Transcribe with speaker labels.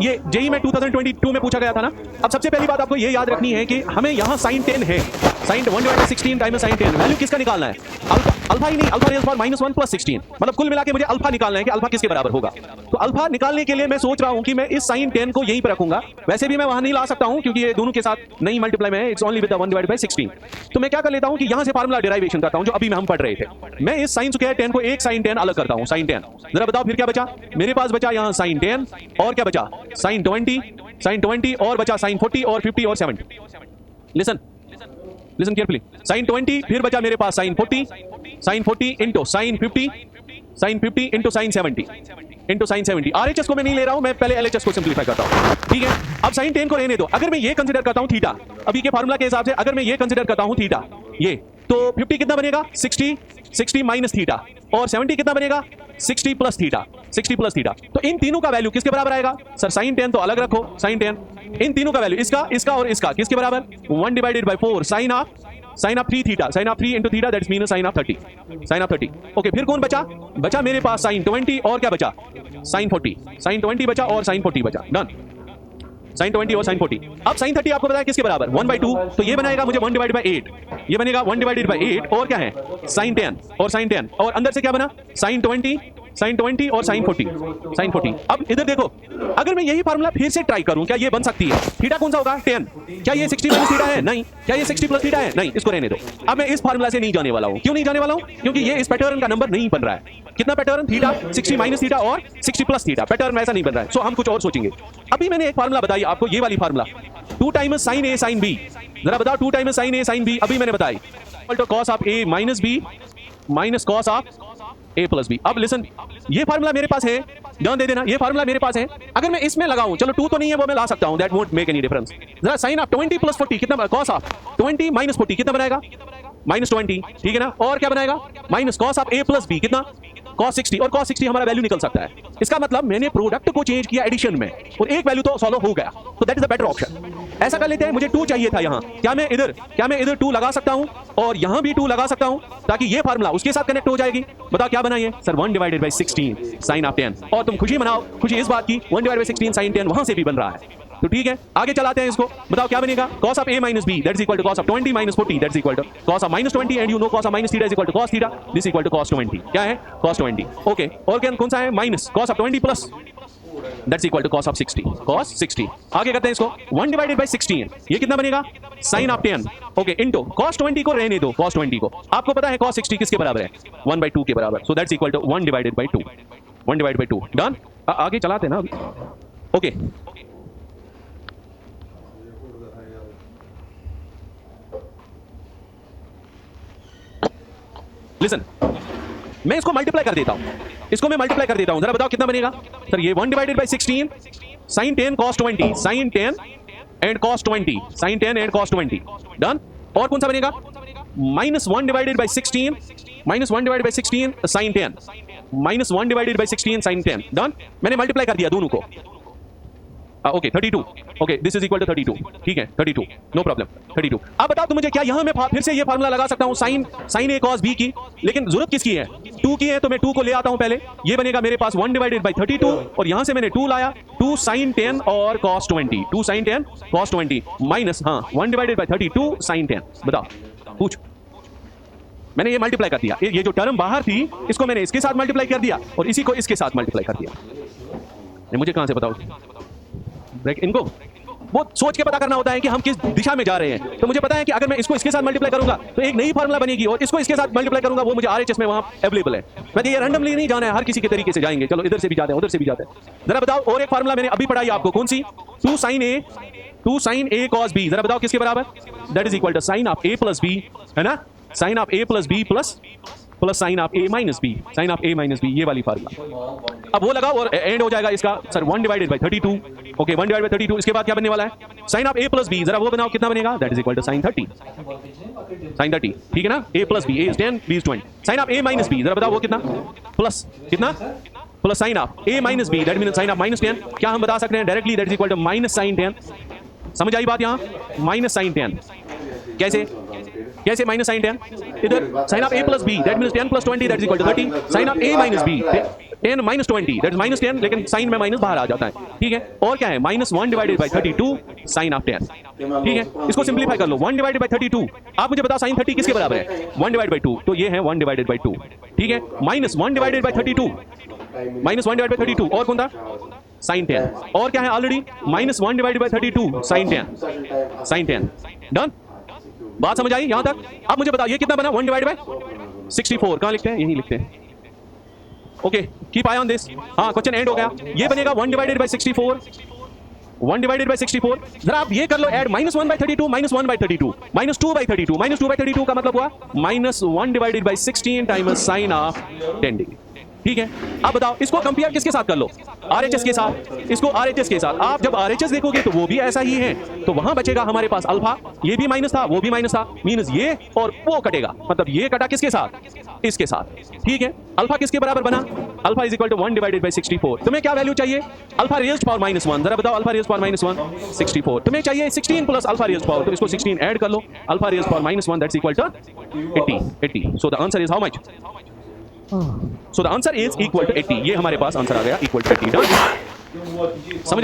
Speaker 1: ये जेई में 2022 में पूछा गया था ना। अब सबसे पहली बात आपको ये याद रखनी है कि हमें यहाँ साइन 10 है, साइन 1/16 टाइम्स साइन 10, वैल्यू किसका निकालना है? अल्फा ही नहीं, अल्फा रेज फॉर -1 + 16, मतलब कुल मिला के मुझे अल्फा निकालना है कि अल्फा किसके बराबर होगा। तो अल्फा निकालने के लिए मैं सोच रहा हूं कि मैं इस साइन 10 को यहीं पर रखूंगा। वैसे भी मैं वहां नहीं ला सकता हूं क्योंकि ये दोनों के साथ नहीं मल्टीप्लाई में है, इट्स ओनली विद 1/16। तो मैं क्या कर लेता हूं कि यहां से फार्मूला डेरिवेशन करता हूं जो अभी हम पढ़ रहे थे। मैं इस साइन स्क्वायर 10 को एक साइन 10 अलग करता हूं, साइन 10। जरा बताओ फिर क्या बचा मेरे पास? बचा यहां साइन 10 और क्या बचा? साइन 20 और बचा साइन 40 और 50 और 70। लिसन केयरफुली, साइन 20, फिर बचा मेरे पास sine 40 into sine 50, sine 50 into sine 70 into sine 70। RHS को मैं नहीं ले रहा हूं, मैं पहले एलएचएस को सिंप्लीफाई करता हूं, ठीक है। अब साइन 10 को रहने दो। अगर मैं ये कंसीडर करता हूं थीटा, अभी के फार्मूला के हिसाब से अगर मैं ये कंसीडर करता हूं थीटा, ये तो 50 कितना बनेगा? 60 माइनस थीटा, और 70 कितना बनेगा? 60 प्लस थीटा। तो इन तीनों का वैल्यू किसके बराबर आएगा? सर साइन 10 तो अलग रखो, साइन 10, इन तीनों का वैल्यू इसका और इसका किसके बराबर? 1/4 sine of 3 theta, sine of 3 into theta, that is mean sine of 30। Okay, फिर कौन बचा मेरे पास साइन 20 और क्या बचा? साइन 40, साइन 20 बचा और साइन 40 बचा, डन। साइन 20 और साइन 40। अब साइन 30 आपको पता है किसके बराबर? 1/2, तो ये बनाएगा मुझे 1/8, ये बनेगा 1/8 और क्या है? साइन 10 और साइन 10, और अंदर से क्या बना? साइन 20 और साइन 40। अब इधर देखो, अगर मैं यही फार्मूला फिर से ट्राई करूं, क्या ये बन सकती है? थीटा कौन सा होगा? 10। क्या ये 60 माइनस थीटा है? नहीं। क्या ये 60 प्लस थीटा है? नहीं। इसको रहने दो। अब मैं इस फार्मूला से नहीं जाने वाला हूं। क्यों नहीं जाने वाला हूं? क्योंकि ये इस पैटर्न का नंबर नहीं बन रहा है। कितना पैटर्न? थीटा 60 माइनस थीटा और 60 प्लस थीटा, पैटर्न ऐसा नहीं बन रहा है। सो हम कुछ और सोचेंगे। अभी मैंने एक फार्मूला बताई आपको, ये वाली formula, 2 times sine A sine B. जरा बताओ 2 times sine A sine B, अभी मैंने बताई, cos of A minus B minus cos of A plus B. अब लिसन, ये फार्मूला मेरे पास है, ध्यान दे देना, ये फार्मूला मेरे पास है। अगर मैं इसमें लगाऊं, चलो 2 तो नहीं है, वो मैं ला सकता हूं, that won't make any difference. जरा साइन ऑफ 20 प्लस 40 कितना? कॉस ऑफ 20 माइनस 40 कितना बनाएगा? -20, ठीक है ना। और क्या बनाएगा? Minus cos of A plus B कितना? cos 60, और cos 60 हमारा वैल्यू निकल सकता है। इसका मतलब मैंने प्रोडक्ट को चेंज किया एडिशन में, और एक वैल्यू तो सॉल्व हो गया, तो that is the better option. ऐसा कर लेते हैं, मुझे 2 चाहिए था यहाँ, क्या मैं इधर 2 लगा सकता हूँ और यहाँ भी 2 लगा सकता हूँ, ताकि ये फार्मूला उसके साथ कनेक्ट हो जाएगी। बताओ क्या बनाइए? सर 1/16 साइन ऑफ 10, और तुम खुशी मनाओ, खुशी इस बात की 1/16 साइन 10 वहां से भी बन रहा है। तो ठीक है, आगे चलाते हैं इसको। बताओ क्या बनेगा? cos of a minus b that is equal to cos of 20 minus 40 that is equal to cos of -20, and you know cos of minus theta is equal to cos theta, this is equal to cos 20। क्या है? cos 20। Okay, और क्या कौन सा है? Minus cos of 20 plus that's equal to cos of 60, cos 60। आगे करते हैं इसको, 1/16, ये कितना बनेगा? sin of 10, okay, into cos 20 को रहने दो, cos 20 को। आपको पता है cos 60 किसके बराबर है? 1/2 के बराबर, so that's equal to 1/2, done. आगे चलाते हैं ना, ओके। लिसन, मैं इसको मल्टीप्लाई कर देता हूं, जरा बताओ कितना बनेगा? सर ये 1/16 sin 10 cos 20, sin 10 and cos 20, sin 10 and cos 20, done. और कौन सा बनेगा? -1/16 sin 10, -1/16 sin 10, डन। मैंने मल्टीप्लाई कर दिया दोनों को, okay 32, okay this is equal to 32, ठीक है 32, नो प्रॉब्लम 32। अब बताओ तुम मुझे, क्या यहां मैं फिर से ये फार्मूला लगा सकता हूं साइन ए कॉस बी की, लेकिन जरूरत किसकी है? 2 की है, तो मैं 2 को ले आता हूं पहले। ये बनेगा मेरे पास 1/32, और यहां से मैंने 2 लाया, 2 sin 10 और cos 20, 2 sin 10 cos 20 minus 1/32 sin 10। बताओ, पूछ। मैंने ये मल्टीप्लाई कर दिया, ये जो टर्म बाहर थी इसको मैंने इसके साथ मल्टीप्लाई कर दिया, और इसी को इसके साथ मल्टीप्लाई कर दिया। मुझे कहां से बताओ? इनको वो सोच के पता करना होता है कि हम किस दिशा में जा रहे हैं। तो मुझे पता है कि अगर मैं इसको इसके साथ मल्टीप्लाई करूंगा तो एक नई फार्मूला बनेगी, और इसको इसके साथ मल्टीप्लाई करूंगा, वो मुझे आरएचएस में वहां अवेलेबल है। मैं ये रैंडमली नहीं जाना है, हर किसी के तरीके से जाएंगे। चलो इधर से भी जाते हैं, उधर से भी जाते हैं। जरा बताओ, और एक फार्मूला मैंने अभी पढ़ाई आपको, कौन सी? 2 sin a cos b, जरा बताओ किसके बराबर? That is equal to sine of a plus b, है ना, sine of a plus b plus sine of a minus b, sine of a minus b, ये वाली फार्मूला। अब वो लगाओ और एंड हो जाएगा इसका, सर 1/32, ओके 1/32। इसके बाद क्या बनने वाला है? Sine of a plus b, जरा वो बनाओ कितना बनेगा? That is equal to sine 30, ठीक है ना। a plus b, a is 10, b is 20। Sine of a minus b, जरा बताओ वो कितना? प्लस कितना? Plus sine of a minus b, that means sine of -10। क्या हम बता सकते हैं directly? That is equal to minus sine 10। समझ आई बात? यहाँ माइनस साइन 10 कैसे माइनस साइन 10? इधर sine of a plus b, that means 10 + 20 that is equal to 30, sine of a minus b 10 minus 20 that is minus 10, लेकिन sign में minus बाहर आ जाता है, ठीक है। और क्या है, -1 डिवाइडेड बाई 32 साइन ऑफ 10, ठीक है। इसको सिंप्लीफाई कर लो, 1 डिवाइडेड बाई 32, आप मुझे बताओ साइन 30 किसके बराबर है, 1 डिवाइड बाई 2, तो ये है 1 डिवाइडेड बाई 2, ठीक है। -1 डिवाइडेड बाई 32, -1 डिवाइडेड बाई 32, और कौन था, साइन 10, और क्या है already -1 divided by 32 sine 10, sine 10, done. बात समझ आई यहां तक? अब मुझे बताओ ये कितना बना, 1 डिवाइड बाई 64, कहां लिखते हैं, यही लिखते हैं, okay. Keep I on this, हाँ क्वेश्चन एंड हो गया। ये बनेगा 1 डिवाइडेड बाई 64, 1 डिवाइडेड बाई 64, जरा आप ये कर लो add, -1 by 32, -1 by 32, -2 by 32, -2 by 32 का मतलब हुआ -1 divided by 16 times sine of 10 degree, ठीक है। अब बताओ इसको कंपेयर किसके साथ कर लो, आरएचएस के साथ, इसको आरएचएस के साथ। आप जब आरएचएस देखोगे तो वो भी ऐसा ही है, तो वहां बचेगा हमारे पास अल्फा, ये भी माइनस था, वो भी माइनस था, मींस ये और वो कटेगा, मतलब ये कटा किसके साथ, इसके साथ, ठीक है। अल्फा किसके बराबर बना, alpha is equal to 1 divided by 64। तुम्हें क्या वैल्यू चाहिए, अल्फा रेज्ड पावर -1, जरा बताओ अल्फा रेज्ड पावर -1 64, तुम्हें चाहिए 16 प्लस अल्फा रेज्ड पावर, तो इसको 16 ऐड कर लो, alpha raised power -1 that's equal to 80। So the answer is how much, so the answer is equal to 80, ये हमारे पास आंसर आ गया इक्वल टू 80, समझ